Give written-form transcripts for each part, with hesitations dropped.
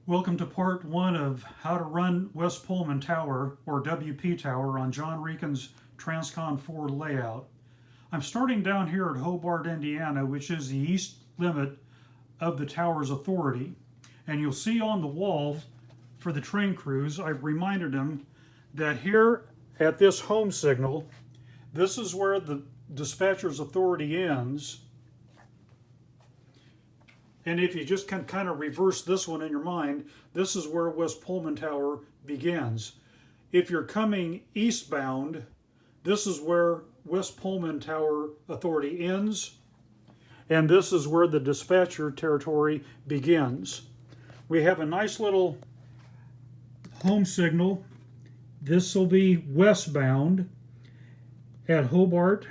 Welcome to part one of how to run West Pullman Tower, or WP Tower, on John Recon's Transcon Four layout. I'm starting down here at Hobart, Indiana, which is the east limit of the tower's authority. And you'll see on the wall for the train crews, I've reminded them that here at this home signal, this is where the dispatcher's authority ends. And if you just can kind of reverse this one in your mind, this is where West Pullman Tower begins. If you're coming eastbound, this is where West Pullman Tower authority ends, and this is where the dispatcher territory begins. We have a nice little home signal. This will be westbound at Hobart,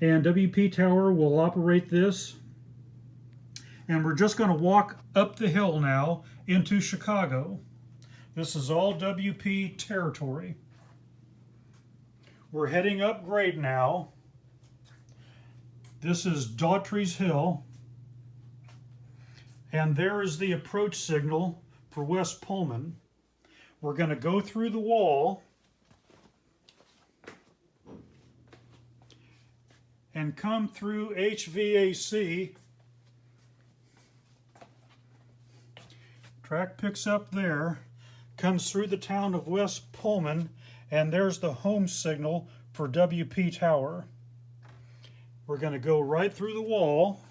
and WP Tower will operate this. And we're just going to walk up the hill now into Chicago. This is all WP territory. We're heading up grade now. This is Daughtry's Hill. And there is the approach signal for West Pullman. We're going to go through the wall and come through HVAC. Track picks up there, comes through the town of West Pullman, and there's the home signal for WP Tower. We're going to go right through the wall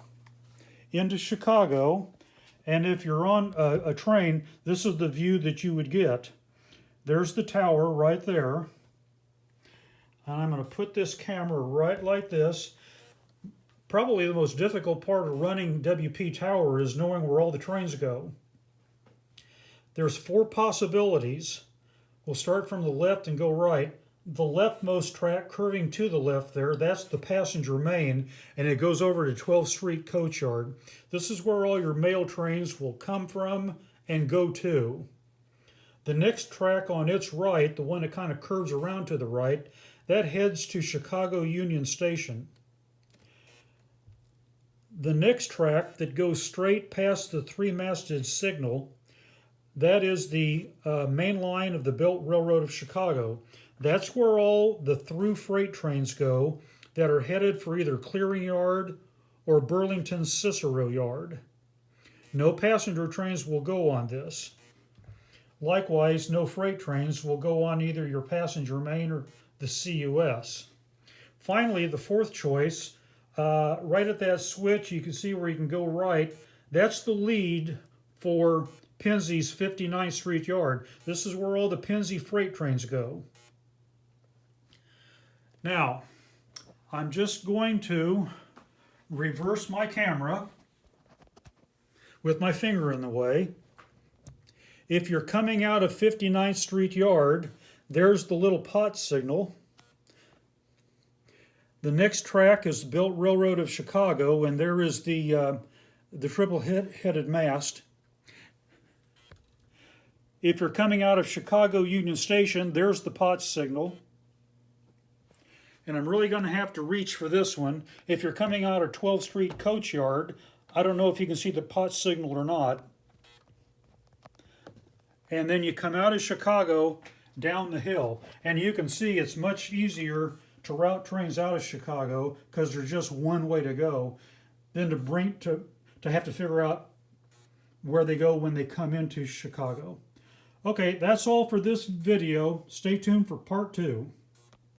into Chicago, and if you're on a train, this is the view that you would get. There's the tower right there. And I'm going to put this camera right like this. Probably the most difficult part of running WP Tower is knowing where all the trains go. There's four possibilities. We'll start from the left and go right. The leftmost track curving to the left there, that's the passenger main, and it goes over to 12th Street Coach Yard. This is where all your mail trains will come from and go to. The next track on its right, the one that kind of curves around to the right, that heads to Chicago Union Station. The next track that goes straight past the three-masted signal, that is the main line of the Belt Railroad of Chicago. That's where all the through freight trains go that are headed for either Clearing Yard or Burlington Cicero Yard. No passenger trains will go on this. Likewise, no freight trains will go on either your passenger main or the CUS. Finally, the fourth choice, right at that switch, you can see where you can go right. That's the lead for Penze's 59th Street Yard. This is where all the Penze freight trains go. Now, I'm just going to reverse my camera with my finger in the way. If you're coming out of 59th Street Yard, there's the little pot signal. The next track is the Belt Railroad of Chicago, and there is the triple-headed mast. If you're coming out of Chicago Union Station, there's the pot signal. And I'm really going to have to reach for this one. If you're coming out of 12th Street Coach Yard, I don't know if you can see the pot signal or not. And then you come out of Chicago down the hill. And you can see it's much easier to route trains out of Chicago because there's just one way to go than to have to figure out where they go when they come into Chicago. Okay, that's all for this video. Stay tuned for part 2.